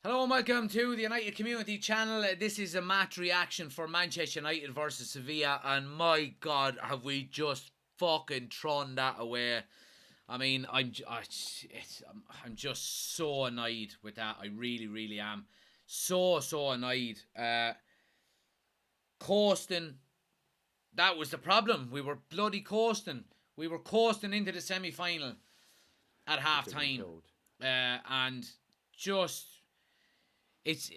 Hello and welcome to the United Community Channel. This is a match reaction for Manchester United versus Sevilla, and my God, have we just fucking thrown that away. I mean, I'm just so annoyed with that. I really, really am. So annoyed. Coasting. That was the problem. We were bloody coasting. We were coasting into the semi-final at half time. And just it's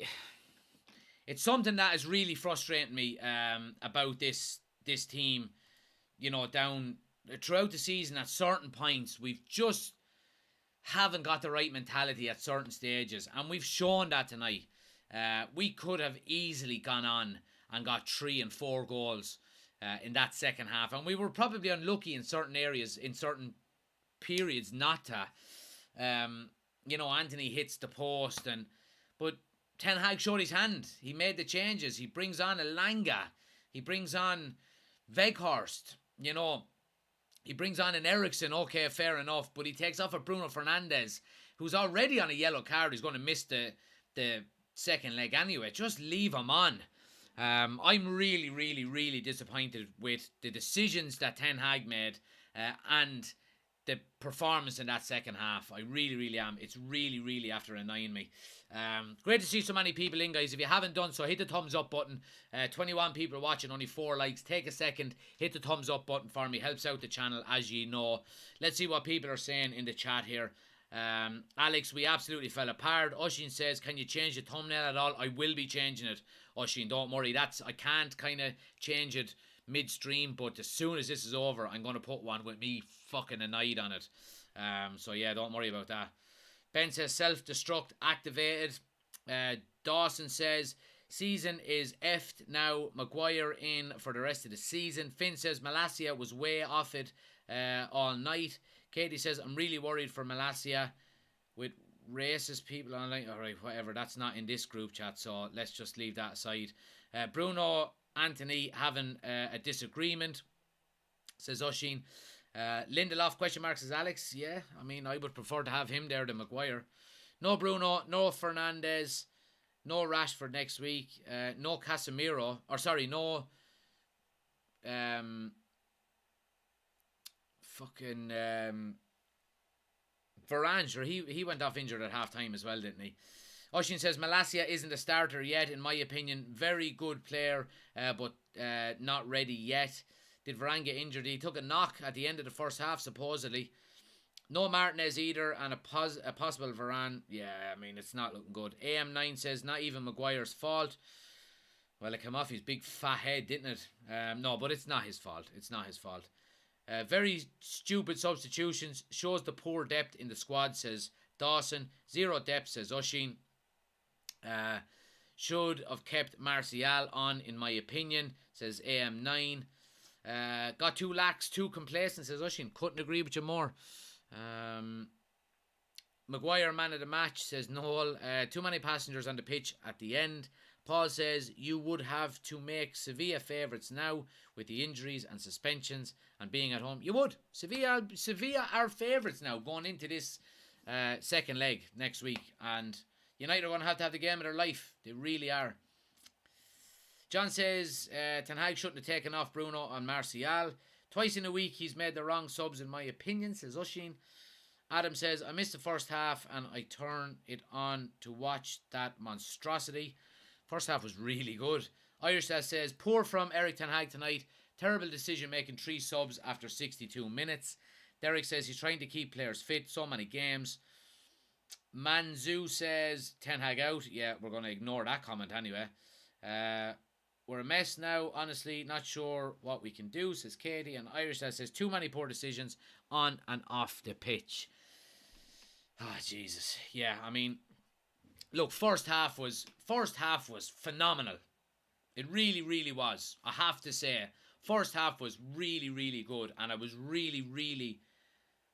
something that is really frustrating me about this team. You know, down throughout the season at certain points, we've just haven't got the right mentality at certain stages, and we've shown that tonight. We could have easily gone on and got 3 and 4 goals in that second half, and we were probably unlucky in certain areas, in certain periods, not to. You know, Anthony hits the post, but Ten Hag showed his hand. He made the changes. He brings on Elanga. He brings on Weghorst. You know, he brings on an Ericsson. Okay, fair enough. But he takes off a Bruno Fernandes, who's already on a yellow card. He's going to miss the second leg anyway. Just leave him on. I'm really, really, really disappointed with the decisions that Ten Hag made and the performance in that second half. I really, really am. It's really, really after annoying me. Great to see so many people in, guys. If you haven't done so, hit the thumbs up button. 21 people watching, only 4 likes. Take a second, hit the thumbs up button for me. Helps out the channel, as you know. Let's see what people are saying in the chat here. Alex, we absolutely fell apart. Oshin says, can you change the thumbnail at all? I will be changing it, Oshin. Don't worry. I can't kind of change it midstream, but as soon as this is over, I'm going to put one with me fucking annoyed on it. So yeah, don't worry about that. Ben says self-destruct activated. Dawson says season is effed now. Maguire in for the rest of the season. Finn says Malacia was way off it all night. Katie says I'm really worried for Malacia with racist people online. Alright, whatever, that's not in this group chat, so let's just leave that aside. Bruno Anthony having a disagreement, says Oshin. Lindelof question mark, says Alex. Yeah, I mean, I would prefer to have him there than Maguire. No Bruno, no Fernandes, no Rashford next week, no Casemiro, or sorry, no fucking Varane. Sure, he went off injured at half time as well, didn't he? Oshin says Malacia isn't a starter yet, in my opinion. Very good player, but not ready yet. Did Varane get injured? He took a knock at the end of the first half, supposedly. No Martinez either, and a possible Varane. Yeah, I mean, it's not looking good. AM9 says not even Maguire's fault. Well, it came off his big fat head, didn't it? No, but it's not his fault. It's not his fault. Very stupid substitutions. Shows the poor depth in the squad, says Dawson. Zero depth, says Oshin. Should have kept Martial on, in my opinion, says AM9. Got too lax, too complacent, says Oshin. Couldn't agree with you more. Maguire man of the match, says Noel. Too many passengers on the pitch at the end. Paul says you would have to make Sevilla favourites now with the injuries and suspensions and being at home. You would. Sevilla are favourites now going into this second leg next week, and United are going to have the game of their life. They really are. John says Ten Hag shouldn't have taken off Bruno and Martial. Twice in a week he's made the wrong subs, in my opinion, says Oshin. Adam says I missed the first half and I turned it on to watch that monstrosity. First half was really good. Irish says poor from Eric Ten Hag tonight. Terrible decision making 3 subs after 62 minutes. Derek says he's trying to keep players fit. So many games. Manzu says Ten Hag out. Yeah, we're going to ignore that comment anyway. We're a mess now. Honestly, not sure what we can do, says Katie. And Irish says too many poor decisions on and off the pitch. Ah, Jesus. Yeah, I mean, look, first half was phenomenal. It really, really was. I have to say, first half was really, really good, and I was really, really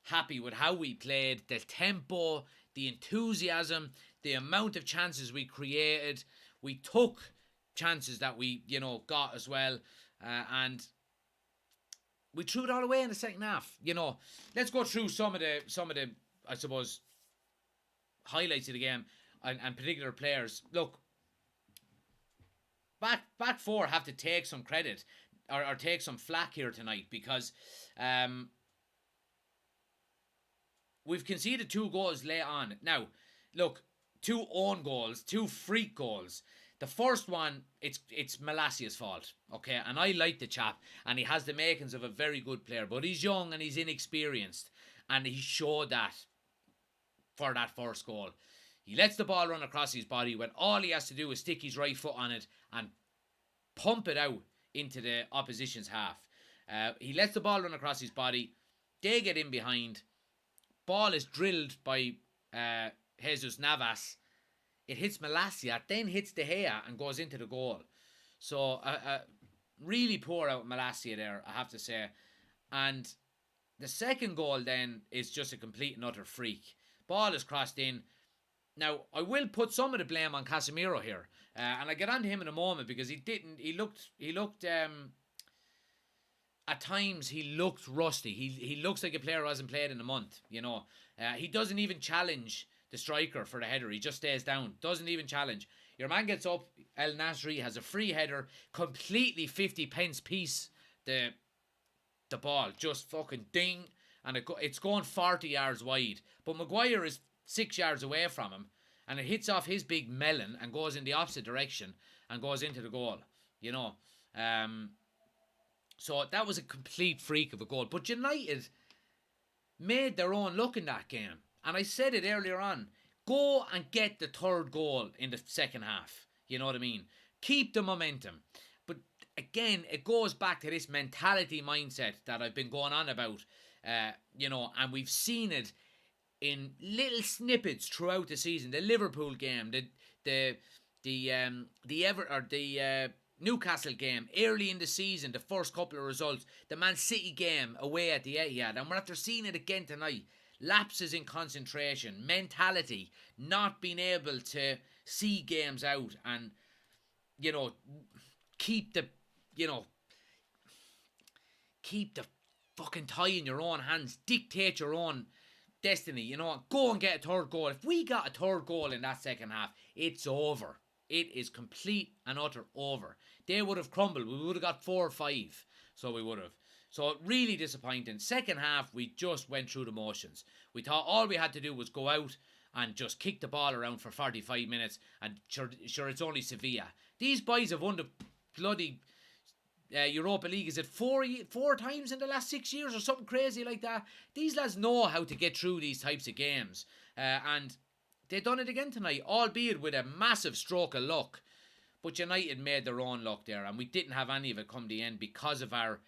happy with how we played, the tempo, the enthusiasm, the amount of chances we created. We took chances that we, got as well, and we threw it all away in the second half. Let's go through some of the, I suppose, highlights of the game. and particular players. Look, back four have to take some credit or take some flack here tonight because we've conceded 2 goals late on. Now, look, 2 own goals, 2 freak goals. The first one, it's Malassia's fault, okay? And I like the chap, and he has the makings of a very good player, but he's young and he's inexperienced, and he showed that for that first goal. He lets the ball run across his body when all he has to do is stick his right foot on it and pump it out into the opposition's half. He lets the ball run across his body. They get in behind. Ball is drilled by Jesus Navas. It hits Malassia, then hits De Gea and goes into the goal. So, really poor out Malassia there, I have to say. And the second goal then is just a complete and utter freak. Ball is crossed in. Now, I will put some of the blame on Casemiro here. And I'll get on to him in a moment because he looked at times he looked rusty. He looks like a player who hasn't played in a month, you know. He doesn't even challenge the striker for the header. He just stays down. Doesn't even challenge. Your man gets up. El Nasri has a free header. Completely 50 pence piece. The ball. Just fucking ding. And it's going 40 yards wide. But Maguire is 6 yards away from him. And it hits off his big melon and goes in the opposite direction. And goes into the goal. You know. So that was a complete freak of a goal. But United made their own look in that game. And I said it earlier on. Go and get the third goal in the second half. You know what I mean? Keep the momentum. But again, it goes back to this mentality mindset that I've been going on about. You know, and we've seen it in little snippets throughout the season. The Liverpool game, the Newcastle game, early in the season, the first couple of results, the Man City game away at the Etihad, and we're after seeing it again tonight. Lapses in concentration, mentality, not being able to see games out and, you know, keep the fucking tie in your own hands, dictate your own destiny, you know, go and get a third goal. If we got a third goal in that second half, it's over. It is complete and utter over. They would have crumbled. We would have got 4 or 5. So we would have. So really disappointing. Second half, we just went through the motions. We thought all we had to do was go out and just kick the ball around for 45 minutes. And sure it's only Sevilla. These boys have won the bloody Europa League. Is it 4 times in the last 6 years or something crazy like that? These lads know how to get through these types of games. And they done it again tonight, albeit with a massive stroke of luck. But United made their own luck there, and we didn't have any of it come the end because of our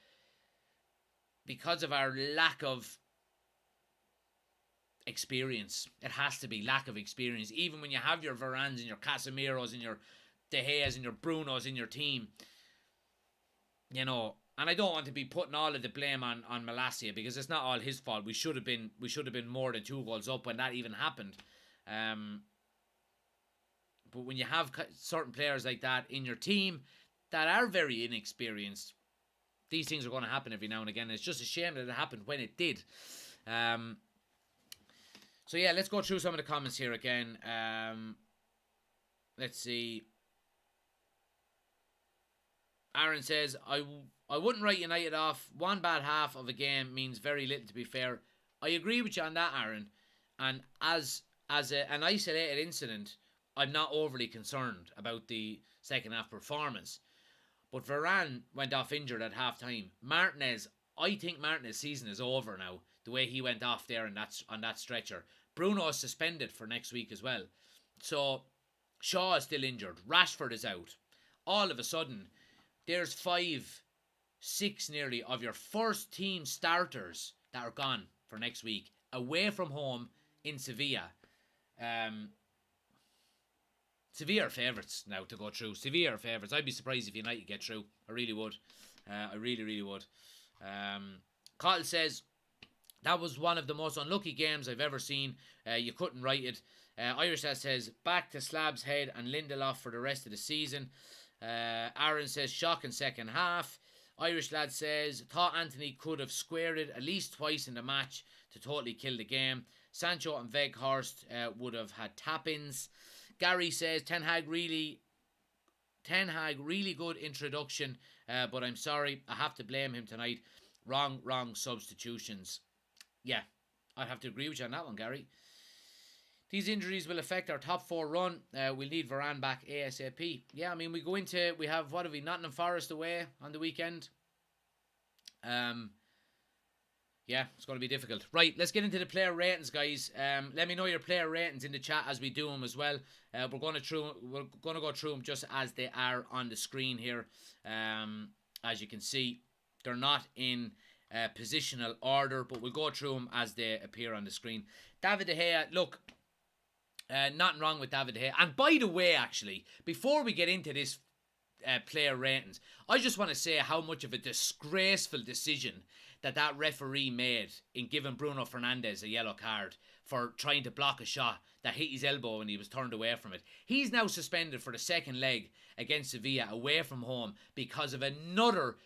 lack of experience. It has to be lack of experience. Even when you have your Varans and your Casemiros and your De Geas and your Brunos in your team, you know. And I don't want to be putting all of the blame on Malassia because it's not all his fault. We should have been more than 2 goals up when that even happened. But when you have certain players like that in your team that are very inexperienced, these things are going to happen every now and again. It's just a shame that it happened when it did. So yeah, let's go through some of the comments here again. Let's see. Aaron says, I wouldn't write United off. One bad half of a game means very little, to be fair. I agree with you on that, Aaron. And as an isolated incident, I'm not overly concerned about the second half performance. But Varane went off injured at half time. Martinez, I think Martinez's season is over now, the way he went off there on that stretcher. Bruno is suspended for next week as well. So Shaw is still injured. Rashford is out. All of a sudden, there's 5, 6 nearly of your first team starters that are gone for next week, away from home in Sevilla. Sevilla are favourites now to go through. Sevilla are favourites. I'd be surprised if United get through. I really would. I really, really would. Kyle says, that was one of the most unlucky games I've ever seen. You couldn't write it. Irish Lad says, back to Slab's head and Lindelof for the rest of the season. Aaron says, shocking second half. Irish Lad says, thought Anthony could have squared it at least twice in the match to totally kill the game. Sancho and Weghorst would have had tap-ins. Gary says Ten Hag really good introduction, but I'm sorry, I have to blame him tonight. Wrong substitutions. Yeah, I'd have to agree with you on that one, Gary. These injuries will affect our top 4 run. We'll need Varane back ASAP. Yeah, I mean, we have, Nottingham Forest away on the weekend. Yeah, it's going to be difficult. Right, let's get into the player ratings, guys. Let me know your player ratings in the chat as we do them as well. We're going to go through them just as they are on the screen here. As you can see, they're not in positional order, but we'll go through them as they appear on the screen. David De Gea, look, nothing wrong with David De Gea. And by the way, actually, before we get into this player ratings, I just want to say how much of a disgraceful decision that referee made in giving Bruno Fernandes a yellow card for trying to block a shot that hit his elbow when he was turned away from it. He's now suspended for the second leg against Sevilla away from home because of another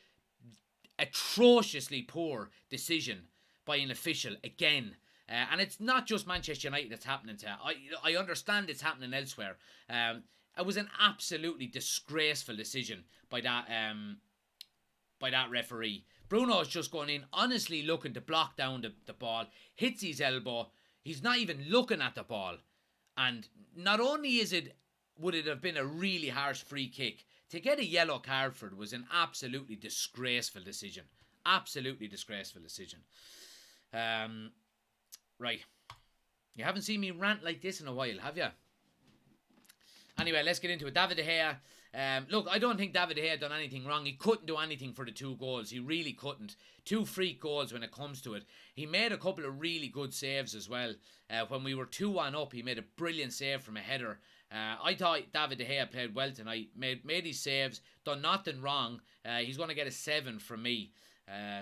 atrociously poor decision by an official again. And it's not just Manchester United that's happening to. I understand it's happening elsewhere. It was an absolutely disgraceful decision by that referee. Bruno's just going in, honestly looking to block down the ball, hits his elbow. He's not even looking at the ball. And not only would it have been a really harsh free kick, to get a yellow card for it was an absolutely disgraceful decision. Absolutely disgraceful decision. Right. You haven't seen me rant like this in a while, have you? Anyway, let's get into it. David De Gea. Look, I don't think David De Gea done anything wrong. He couldn't do anything for the 2 goals. He really couldn't. 2 freak goals when it comes to it. He made a couple of really good saves as well. When we were 2-1 up, he made a brilliant save from a header. I thought David De Gea played well tonight. Made his saves. Done nothing wrong. He's going to get a 7 from me.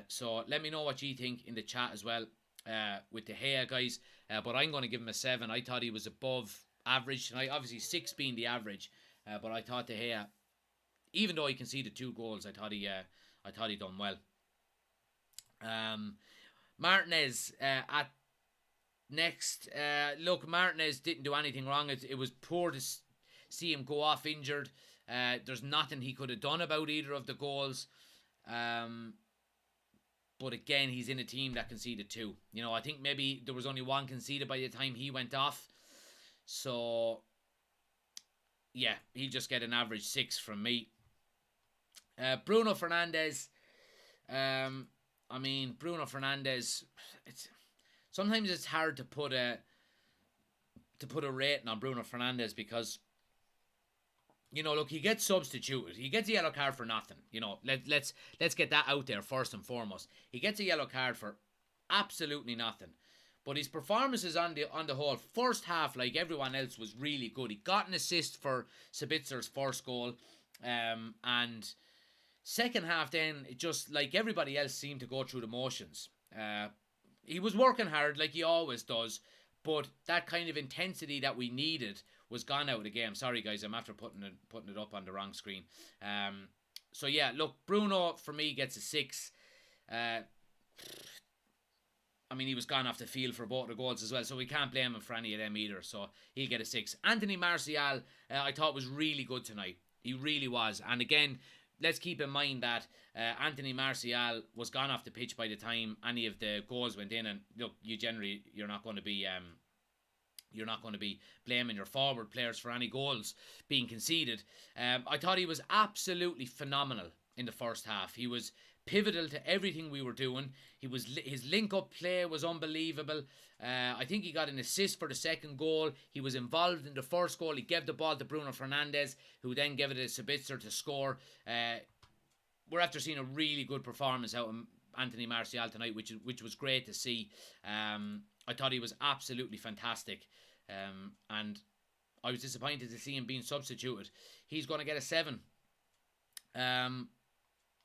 So let me know what you think in the chat as well with De Gea, guys. But I'm going to give him a 7. I thought he was above average tonight. Obviously 6 being the average. But I thought De Gea, even though he conceded 2 goals, I thought he done well. Martinez at next. Look, Martinez didn't do anything wrong. It was poor to see him go off injured. There's nothing he could have done about either of the goals. But again, he's in a team that conceded 2. You know, I think maybe there was only 1 conceded by the time he went off. So yeah, he'll just get an average 6 from me. Bruno Fernandes. Bruno Fernandes. Sometimes it's hard to put a rating on Bruno Fernandes because, you know, look, he gets substituted. He gets a yellow card for nothing. You know, let's get that out there first and foremost. He gets a yellow card for absolutely nothing. But his performances on the whole, first half, like everyone else, was really good. He got an assist for Sabitzer's first goal. And second half then, it just, like everybody else, seemed to go through the motions. He was working hard, like he always does. But that kind of intensity that we needed was gone out of the game. Sorry, guys, I'm after putting it up on the wrong screen. So, yeah, look, Bruno, for me, gets a 6. He was gone off the field for both the goals as well, so we can't blame him for any of them either, so he'll get a 6. Anthony Martial, I thought was really good tonight. He really was. And again, let's keep in mind that Anthony Martial was gone off the pitch by the time any of the goals went in, and look, you're not going to be blaming your forward players for any goals being conceded. I thought he was absolutely phenomenal in the first half. He was pivotal to everything we were doing. His link-up play was unbelievable. I think he got an assist for the second goal. He was involved in the first goal. He gave the ball to Bruno Fernandes, who then gave it to Sabitzer to score. We're after seeing a really good performance out of Anthony Martial tonight, which was great to see. I thought he was absolutely fantastic. And I was disappointed to see him being substituted. He's going to get a 7.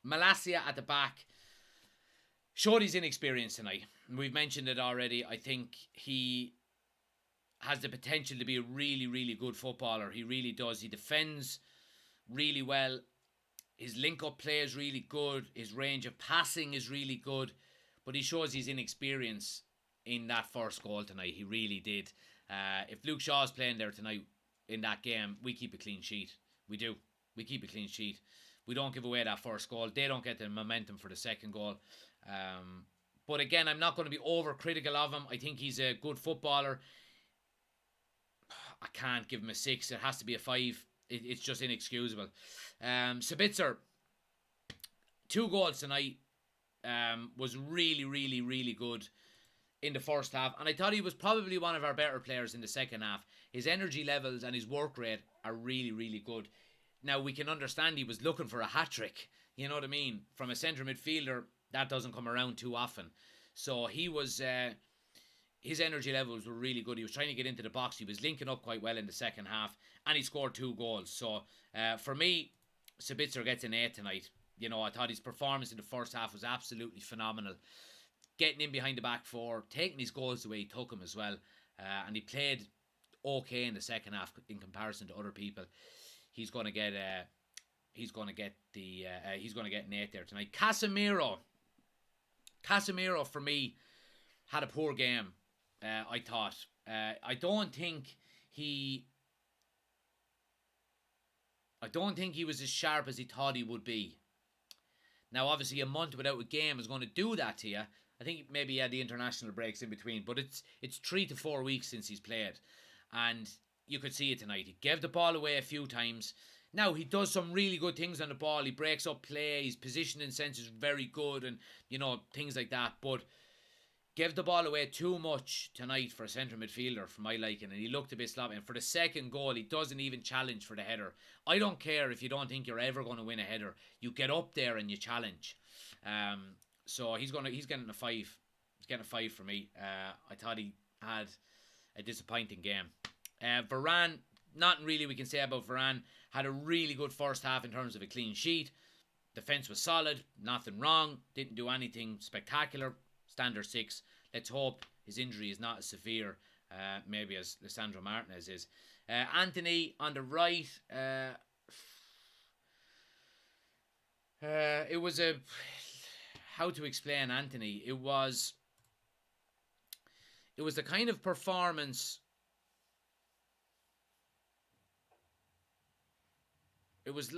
Malacia at the back showed his inexperience tonight. We've mentioned it already. I think he has the potential to be a really, really good footballer. He really does. He defends really well. His link-up play is really good. His range of passing is really good. But he shows his inexperience in that first goal tonight. He really did. If Luke Shaw's playing there tonight in that game, we keep a clean sheet. We do. We keep a clean sheet. We don't give away that first goal. They don't get the momentum for the second goal. But again, I'm not going to be overcritical of him. I think he's a good footballer. I can't give him a 6. It has to be a 5. It's just inexcusable. Sabitzer, 2 goals tonight. Was really, really, really good in the first half. And I thought he was probably one of our better players in the second half. His energy levels and his work rate are really, really good. Now, we can understand he was looking for a hat-trick. You know what I mean? From a centre midfielder, that doesn't come around too often. So he was... his energy levels were really good. He was trying to get into the box. He was linking up quite well in the second half. And he scored 2 goals. So, for me, Sabitzer gets an 8 tonight. You know, I thought his performance in the first half was absolutely phenomenal. Getting in behind the back 4, taking his goals the way he took them as well. And he played okay in the second half in comparison to other people. He's going to get an 8 there tonight. Casemiro for me had a poor game. I thought. I don't think he was as sharp as he thought he would be. Now, obviously, a month without a game is going to do that to you. I think maybe he had the international breaks in between, but it's 3 to 4 weeks since he's played. And you could see it tonight. He gave the ball away a few times. Now, he does some really good things on the ball. He breaks up play. His positioning sense is very good and, you know, things like that. But gave the ball away too much tonight for a centre midfielder, for my liking, and he looked a bit sloppy. And for the second goal, he doesn't even challenge for the header. I don't care if you don't think you're ever going to win a header. You get up there and you challenge. So he's getting a 5. He's getting a 5 for me. I thought he had a disappointing game. Varane, nothing really we can say about Varane. Had a really good first half in terms of a clean sheet. Defence was solid. Nothing wrong. Didn't do anything spectacular. Standard 6. Let's hope his injury is not as severe, maybe as Lisandro Martinez is. Anthony on the right. It was a... How to explain Anthony? It was the kind of performance... It was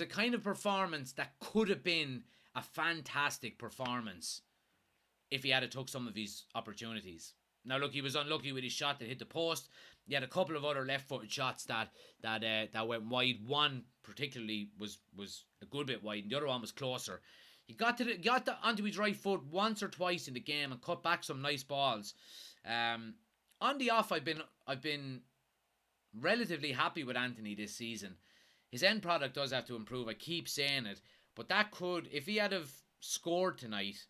a kind of performance that could have been a fantastic performance if he had took some of his opportunities. Now, look, he was unlucky with his shot that hit the post. He had a couple of other left-footed shots that went wide. One particularly was a good bit wide, and the other one was closer. He got onto his right foot once or twice in the game and cut back some nice balls. On the off, I've been relatively happy with Anthony this season. His end product does have to improve. I keep saying it, but that could, if he had have scored tonight,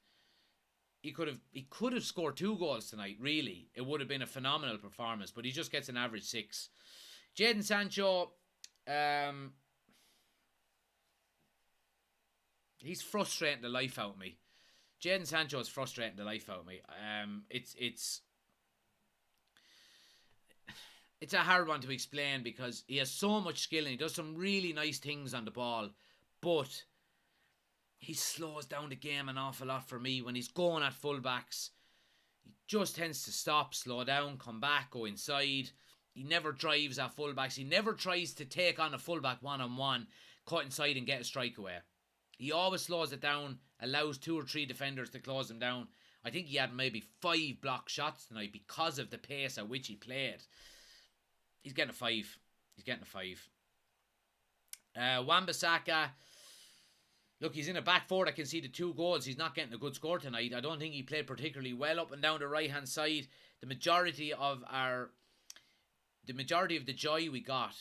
he could have scored 2 goals tonight. Really, it would have been a phenomenal performance. But he just gets an average 6. Jadon Sancho, he's frustrating the life out of me. Jadon Sancho is frustrating the life out of me. It's a hard one to explain because he has so much skill and he does some really nice things on the ball, but he slows down the game an awful lot for me when he's going at fullbacks. He just tends to stop, slow down, come back, go inside. He never drives at fullbacks. He never tries to take on a fullback one-on-one, cut inside and get a strike away. He always slows it down, allows 2 or 3 defenders to close him down. I think he had maybe 5 block shots tonight because of the pace at which he played. He's getting a 5. He's getting a 5. Wan-Bissaka, look, he's in a back 4 that conceded 2 goals. He's not getting a good score tonight. I don't think he played particularly well up and down the right-hand side. The majority of the joy we got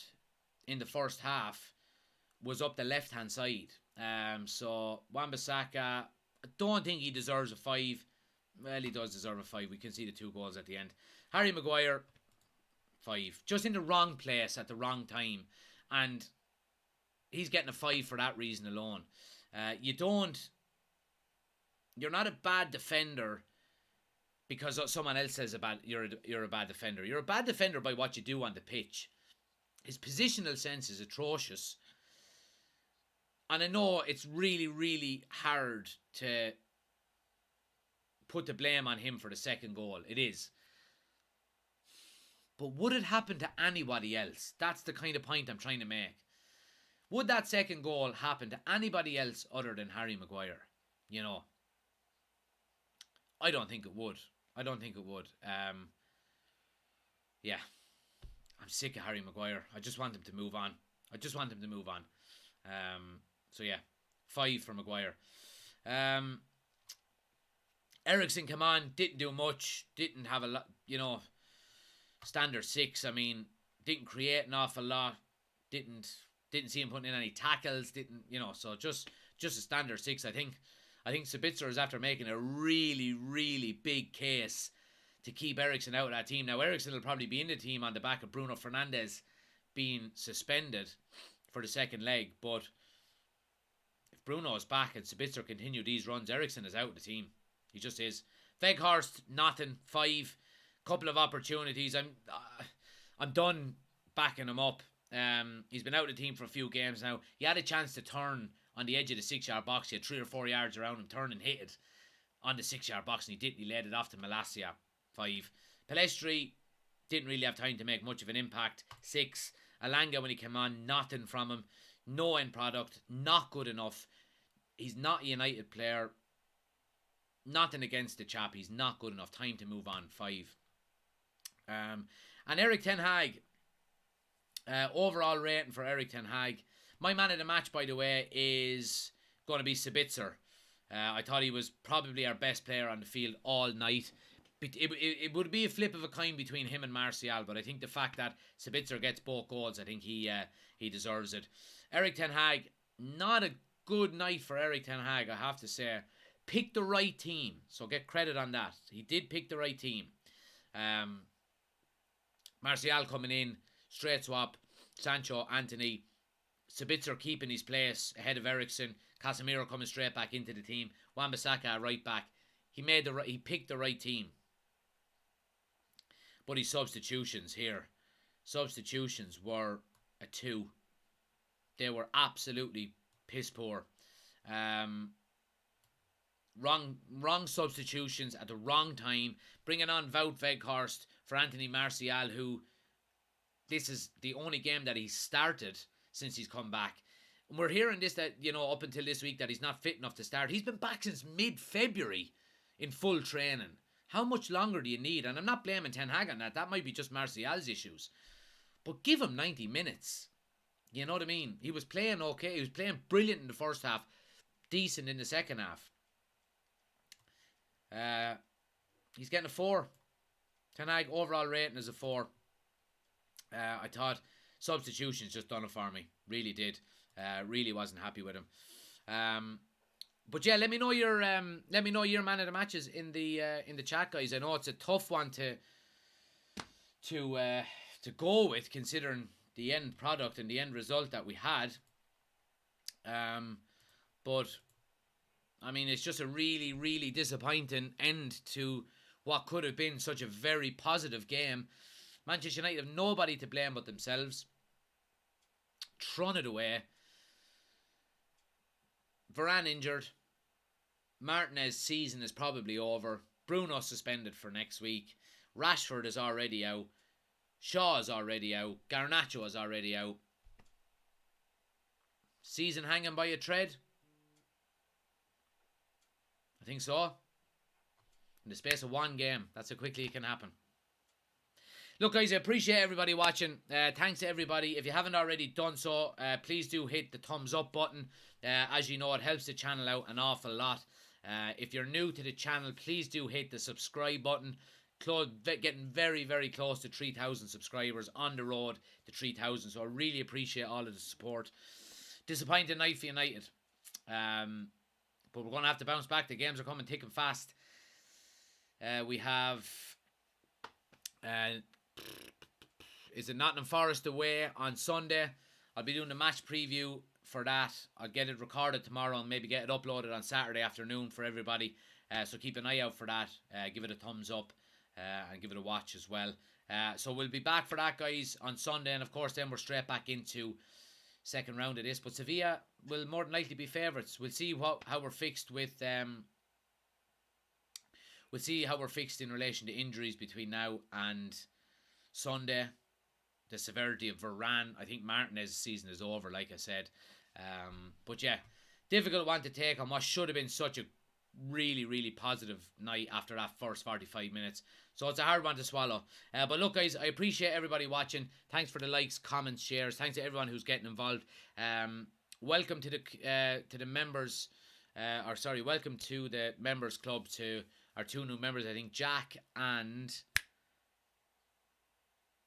in the first half was up the left-hand side. So Wan-Bissaka, I don't think he deserves a 5. Well, he does deserve a 5. We conceded 2 goals at the end. Harry Maguire, 5. Just in the wrong place at the wrong time. And he's getting a 5 for that reason alone. You're not a bad defender because someone else says you're a bad defender. You're a bad defender by what you do on the pitch. His positional sense is atrocious. And I know it's really, really hard to put the blame on him for the second goal. It is. But would it happen to anybody else? That's the kind of point I'm trying to make. Would that second goal happen to anybody else other than Harry Maguire? You know, I don't think it would. Yeah, I'm sick of Harry Maguire. I just want him to move on. So yeah, 5 for Maguire. Eriksen come on, didn't do much, didn't have a lot, standard 6. I mean, didn't create an awful lot, didn't see him putting in any tackles, so just a standard 6. I think Sabitzer is after making a really, really big case to keep Eriksen out of that team. Now, Eriksen will probably be in the team on the back of Bruno Fernandes being suspended for the second leg, but if Bruno is back and Sabitzer continue these runs, Eriksen is out of the team. He just is. Weghorst, nothing. 5. Couple of opportunities. I'm done backing him up. He's been out of the team for a few games now. He had a chance to turn on the edge of the 6-yard box. He had 3 or 4 yards around him, turn and hit it on the 6-yard box, and he didn't. He laid it off to Malacia. 5. Pellistri didn't really have time to make much of an impact. 6. Alanga, when he came on, nothing from him. No end product. Not good enough. He's not a United player. Nothing against the chap. He's not good enough. Time to move on. 5. And Erik Ten Hag. Overall rating for Erik Ten Hag. My man of the match, by the way, is going to be Sabitzer. I thought he was probably our best player on the field all night. It would be a flip of a coin between him and Martial, but I think the fact that Sabitzer gets both goals, I think he deserves it. Erik Ten Hag, not a good night for Erik Ten Hag, I have to say. Picked the right team, so get credit on that. He did pick the right team. Martial coming in, straight swap, Sancho, Anthony, Sabitzer keeping his place ahead of Eriksen, Casemiro coming straight back into the team, Wan-Bissaka right back. He picked the right team. But his substitutions were a 2. They were absolutely piss poor. Wrong substitutions at the wrong time. Bringing on Wout Weghorst for Anthony Martial, who this is the only game that he's started since he's come back. And we're hearing this that, up until this week that he's not fit enough to start. He's been back since mid-February in full training. How much longer do you need? And I'm not blaming Ten Hag on that. That might be just Martial's issues. But give him 90 minutes. You know what I mean? He was playing okay. He was playing brilliant in the first half. Decent in the second half. He's getting a 4. Ten Hag overall rating is a 4. I thought substitutions just done it for me. Really did. Really wasn't happy with him. But yeah, let me know your man of the matches in the chat, guys. I know it's a tough one to go with, considering the end product and the end result that we had. But I mean, it's just a really, really disappointing end to what could have been such a very positive game. Manchester United have nobody to blame but themselves. Thrown it away. Varane injured. Martinez's season is probably over. Bruno suspended for next week. Rashford is already out. Shaw is already out. Garnacho is already out. Season hanging by a thread? I think so. In the space of one game. That's how quickly it can happen. Look, guys, I appreciate everybody watching. Thanks to everybody. If you haven't already done so, please do hit the thumbs up button. As you know, it helps the channel out an awful lot. If you're new to the channel, please do hit the subscribe button. Getting very, very close to 3,000 subscribers, on the road to 3,000. So I really appreciate all of the support. Disappointing night for United. But we're going to have to bounce back. The games are coming thick and fast. We have... is it Nottingham Forest away on Sunday? I'll be doing the match preview for that. I'll get it recorded tomorrow and maybe get it uploaded on Saturday afternoon for everybody. So keep an eye out for that. Give it a thumbs up and give it a watch as well. So we'll be back for that, guys, on Sunday. And of course, then we're straight back into second round of this. But Sevilla will more than likely be favourites. We'll see how we're fixed with we'll see how we're fixed in relation to injuries between now and Sunday. The severity of Varane. I think Martinez's season is over, like I said. But yeah, difficult one to take on what should have been such a really, really positive night after that first 45 minutes. So it's a hard one to swallow. But look, guys, I appreciate everybody watching. Thanks for the likes, comments, shares. Thanks to everyone who's getting involved. Welcome to the members, welcome to the members club, to our 2 new members. I think Jack and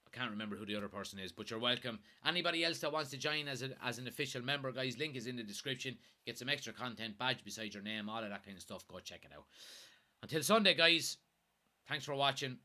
I can't remember who the other person is, but you're welcome. Anybody else that wants to join as an official member, guys, link is in the description. Get some extra content, badge beside your name, all of that kind of stuff. Go check it out. Until Sunday, guys, thanks for watching.